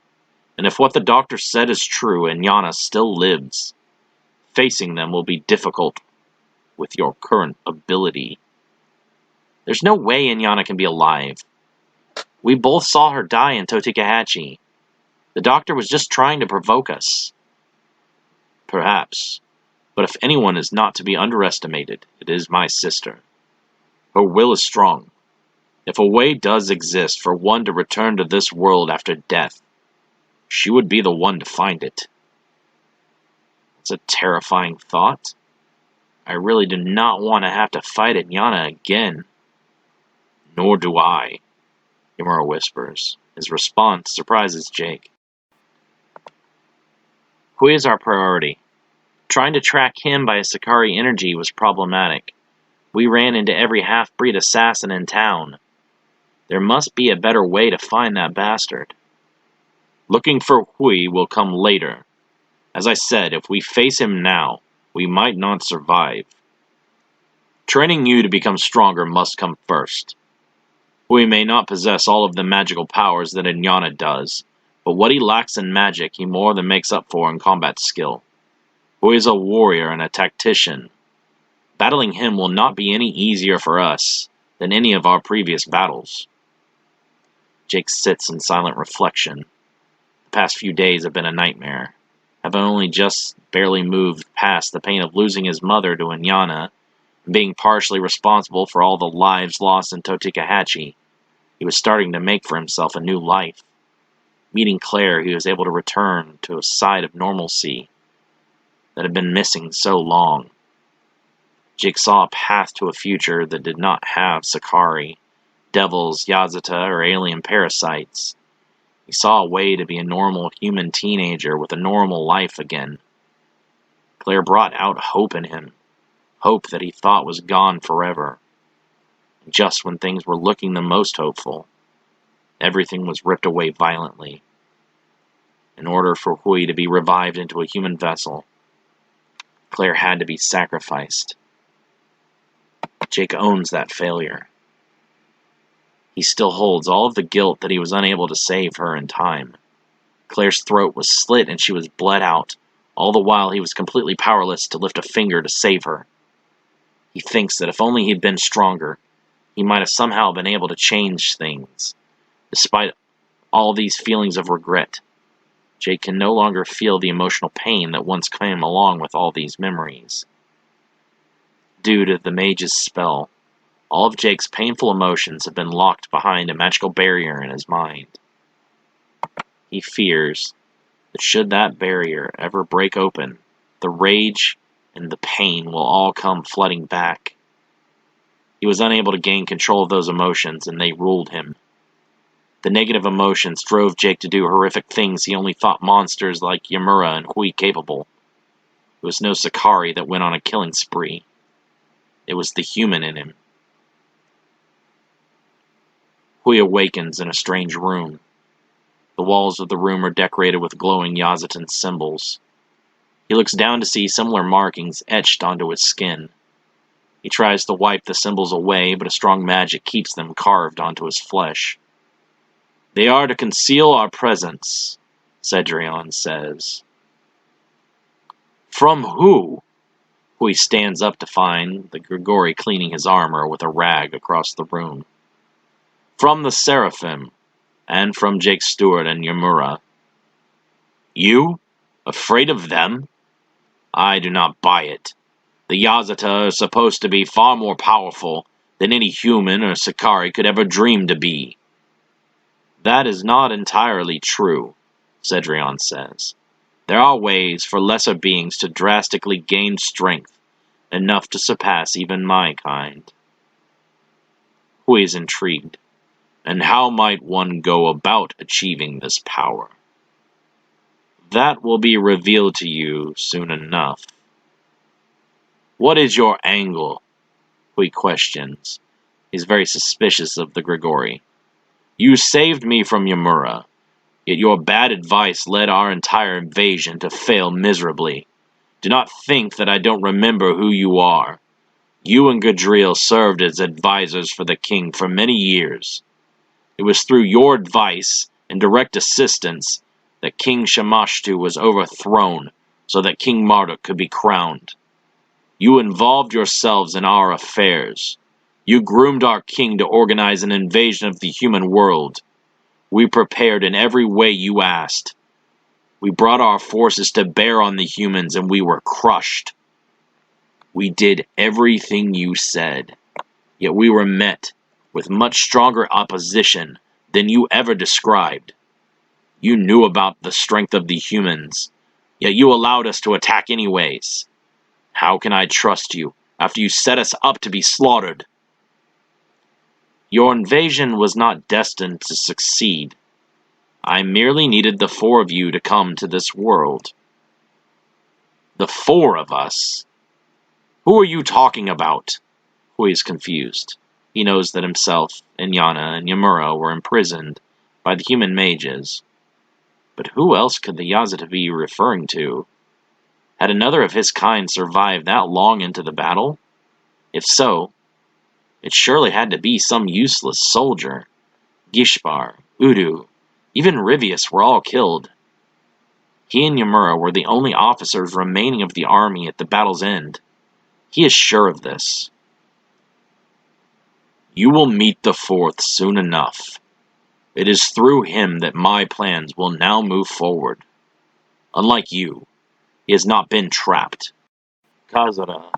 Speaker 1: and if what the doctor said is true and Yana still lives, facing them will be difficult with your current ability. There's no way Inyana can be alive. We both saw her die in Totikahachi. The doctor was just trying to provoke us. Perhaps, but if anyone is not to be underestimated, it is my sister. Her will is strong. If a way does exist for one to return to this world after death, she would be the one to find it. It's a terrifying thought. I really do not want to have to fight Inyana again. Nor do I, Imura whispers. His response surprises Jake. Hui is our priority. Trying to track him by a Sakari energy was problematic. We ran into every half-breed assassin in town. There must be a better way to find that bastard. Looking for Hui will come later. As I said, if we face him now, we might not survive. Training you to become stronger must come first. Hui may not possess all of the magical powers that Inyana does, but what he lacks in magic he more than makes up for in combat skill. Hui is a warrior and a tactician. Battling him will not be any easier for us than any of our previous battles. Jake sits in silent reflection. The past few days have been a nightmare. Having only just barely moved past the pain of losing his mother to Inyana, and being partially responsible for all the lives lost in Totikahachi, he was starting to make for himself a new life. Meeting Claire, he was able to return to a side of normalcy that had been missing so long. Jake saw a path to a future that did not have Sakari, devils, Yazata, or alien parasites. He saw a way to be a normal human teenager with a normal life again. Claire brought out hope in him, hope that he thought was gone forever. Just when things were looking the most hopeful, Everything was ripped away violently. In order for Hui to be revived into a human vessel, Claire had to be sacrificed. Jake owns that failure. He still holds all of the guilt that he was unable to save her in time. Claire's throat was slit and she was bled out. All the while he was completely powerless to lift a finger to save her. He thinks that if only he'd been stronger, he might have somehow been able to change things. Despite all these feelings of regret, Jake can no longer feel the emotional pain that once came along with all these memories. Due to the mage's spell, all of Jake's painful emotions have been locked behind a magical barrier in his mind. He fears that should that barrier ever break open, the rage and the pain will all come flooding back. He was unable to gain control of those emotions, and they ruled him. The negative emotions drove Jake to do horrific things he only thought monsters like Yamura and Hui capable. It was no Sakari that went on a killing spree. It was the human in him. Hui awakens in a strange room. The walls of the room are decorated with glowing Yazatan symbols. He looks down to see similar markings etched onto his skin. He tries to wipe the symbols away, but a strong magic keeps them carved onto his flesh. "They are to conceal our presence," Cedrion says. "From who?" Hui stands up to find the Grigori cleaning his armor with a rag across the room. "From the Seraphim, and from Jake Stewart and Yamura." "You? Afraid of them? I do not buy it. The Yazata are supposed to be far more powerful than any human or Sakari could ever dream to be." "That is not entirely true," Cedrion says. "There are ways for lesser beings to drastically gain strength, enough to surpass even my kind." Hui is intrigued. "And how might one go about achieving this power?" "That will be revealed to you soon enough." "What is your angle?" Hui questions. He's very suspicious of the Grigori. "You saved me from Yamura, yet your bad advice led our entire invasion to fail miserably. Do not think that I don't remember who you are. You and Gadriel served as advisors for the king for many years. It was through your advice and direct assistance that King Shamashtu was overthrown so that King Marduk could be crowned. You involved yourselves in our affairs. You groomed our king to organize an invasion of the human world. We prepared in every way you asked. We brought our forces to bear on the humans and we were crushed. We did everything you said, yet we were met with much stronger opposition than you ever described. You knew about the strength of the humans, yet you allowed us to attack anyways. How can I trust you after you set us up to be slaughtered? Your invasion was not destined to succeed. I merely needed the four of you to come to this world." "The four of us? Who are you talking about?" Hui is confused. He knows that himself, and Yana, and Yamura were imprisoned by the human mages. But who else could the Yazata be referring to? Had another of his kind survived that long into the battle? If so, it surely had to be some useless soldier. Gishbar, Udu, even Rivius were all killed. He and Yamura were the only officers remaining of the army at the battle's end. He is sure of this. "You will meet the fourth soon enough. It is through him that my plans will now move forward. Unlike you, he has not been trapped. Kazara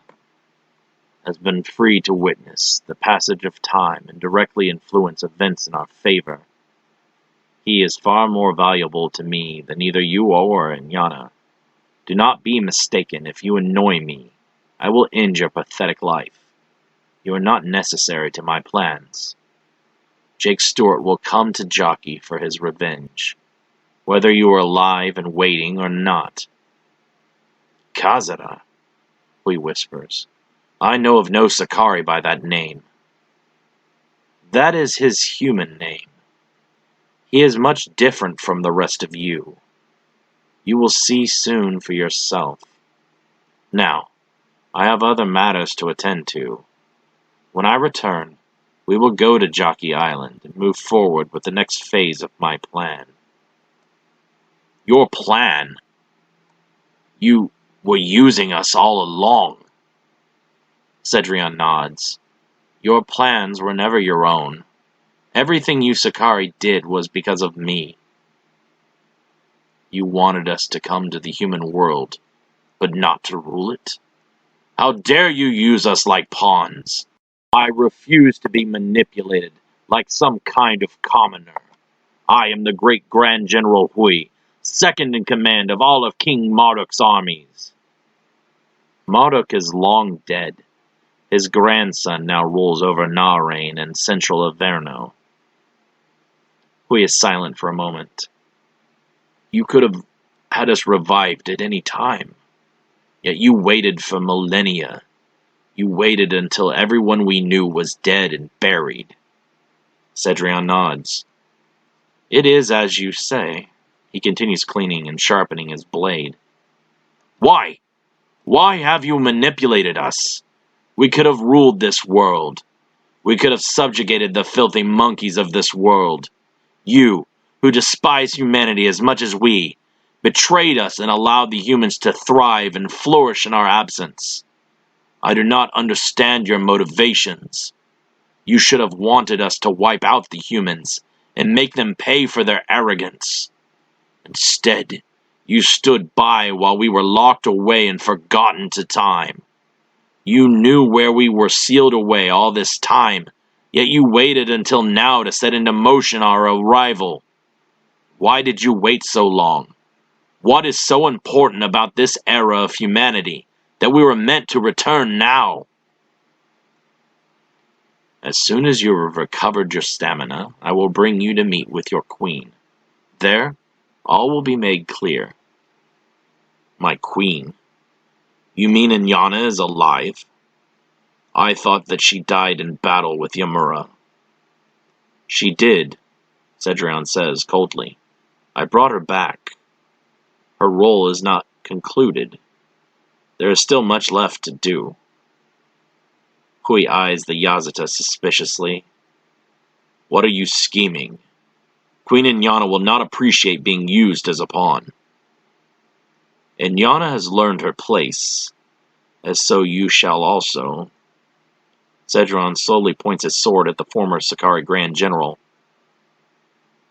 Speaker 1: has been free to witness the passage of time and directly influence events in our favor. He is far more valuable to me than either you or Yana. Do not be mistaken. If you annoy me, I will end your pathetic life. You are not necessary to my plans. Jake Stewart will come to Jockey for his revenge, whether you are alive and waiting or not." "Kazara," Hui whispers. "I know of no Sakari by that name." "That is his human name. He is much different from the rest of you. You will see soon for yourself. Now, I have other matters to attend to. When I return, we will go to Jockey Island and move forward with the next phase of my plan." "Your plan? You were using us all along." Cedrion nods. "Your plans were never your own. Everything you Sakari did was because of me. You wanted us to come to the human world, but not to rule it? How dare you use us like pawns? I refuse to be manipulated like some kind of commoner. I am the great Grand General Hui, second in command of all of King Marduk's armies." "Marduk is long dead. His grandson now rules over Narain and central Averno." Hui is silent for a moment. "You could have had us revived at any time. Yet you waited for millennia. You waited until everyone we knew was dead and buried." Cedrion nods. "It is as you say." He continues cleaning and sharpening his blade. "Why? Why have you manipulated us? We could have ruled this world. We could have subjugated the filthy monkeys of this world. You, who despise humanity as much as we, betrayed us and allowed the humans to thrive and flourish in our absence. I do not understand your motivations. You should have wanted us to wipe out the humans and make them pay for their arrogance. Instead, you stood by while we were locked away and forgotten to time. You knew where we were sealed away all this time, yet you waited until now to set into motion our arrival. Why did you wait so long? What is so important about this era of humanity that we were meant to return now?" "As soon as you have recovered your stamina, I will bring you to meet with your queen. There, all will be made clear." "My queen? You mean Inyana is alive? I thought that she died in battle with Yamura." "She did," Cedrion says coldly. "I brought her back. Her role is not concluded. There is still much left to do." Hui eyes the Yazata suspiciously. "What are you scheming? Queen Inyana will not appreciate being used as a pawn." "Inyana has learned her place, as so you shall also." Cedrion slowly points his sword at the former Sakari Grand General.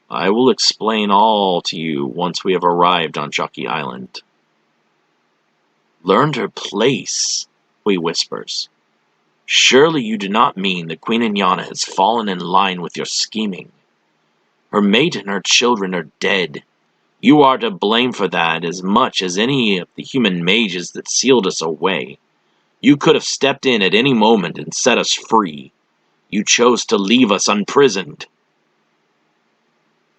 Speaker 1: "I will explain all to you once we have arrived on Jockey Island." "Learned her place," Hui whispers. "Surely you do not mean that Queen Inyana has fallen in line with your scheming. Her mate and her children are dead. You are to blame for that as much as any of the human mages that sealed us away. You could have stepped in at any moment and set us free. You chose to leave us unprisoned."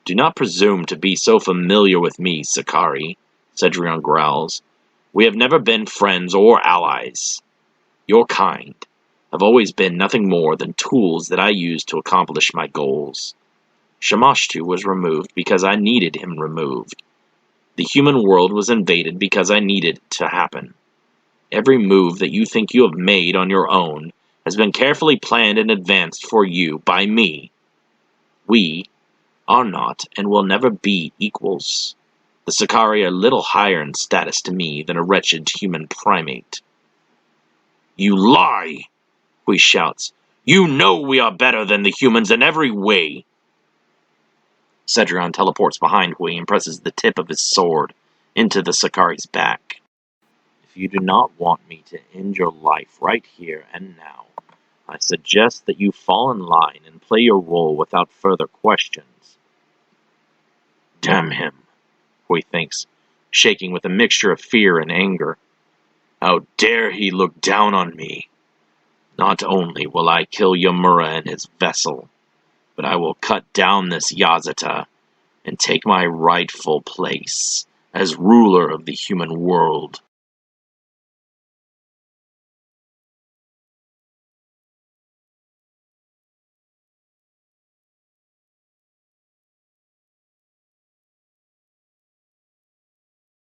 Speaker 1: "Do not presume to be so familiar with me, Sakari," Cedrion growls. "We have never been friends or allies. Your kind have always been nothing more than tools that I used to accomplish my goals. Shamashtu was removed because I needed him removed. The human world was invaded because I needed it to happen. Every move that you think you have made on your own has been carefully planned and advanced for you by me. We are not and will never be equals. The Sakari are little higher in status to me than a wretched human primate." "You lie!" Hui shouts. "You know we are better than the humans in every way!" Cedrion teleports behind Hui and presses the tip of his sword into the Sakari's back. "If you do not want me to end your life right here and now, I suggest that you fall in line and play your role without further questions." "Damn him," Hui thinks, shaking with a mixture of fear and anger. "How dare he look down on me? Not only will I kill Yamura and his vessel, but I will cut down this Yazata and take my rightful place as ruler of the human world."